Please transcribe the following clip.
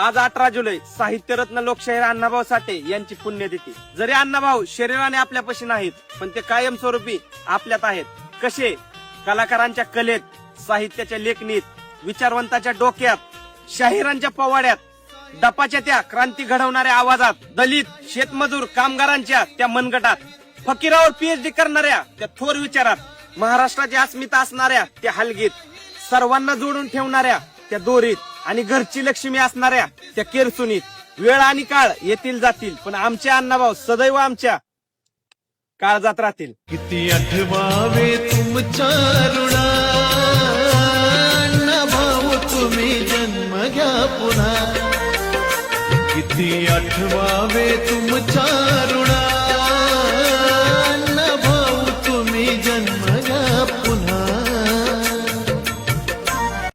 आज 18 जुलै साहित्यरत्न लोकशाहीर अण्णाभाऊ साठे यांची पुण्यतिथी। जरी अण्णाभाऊ शरीराने आपल्यापाशी नाहीत, पण ते कायमस्वरूपी आपल्यात आहेत। कसे? कलाकारांच्या कलेत, साहित्याच्या लेखणीत, विचारवंताच्या डोक्यात, शाहिरांच्या पवाड्यात, डपाच्या त्या क्रांती घडवणाऱ्या आवाजात, दलित, शेतमजूर, कामगारांच्या त्या मनगटात, फकीरावर पीएचडी करणाऱ्या त्या थोर विचारात, महाराष्ट्राची अस्मिता असणाऱ्या त्या हलगीत, सर्वांना जोडून ठेवणाऱ्या त्या दोरीत आणि घरची लक्ष्मी असणाऱ्या त्या केरसुनीत। वेळ आणि काळ येतील जातील, पण आमचे अण्णाभाऊ सदैव आमच्या काळजात राहतील। किती आठवावे तुमच्या ऋणा, अण्णाभाऊ तुम्ही जन्म घ्या पुन्हा। किती आठवावे तुमच्या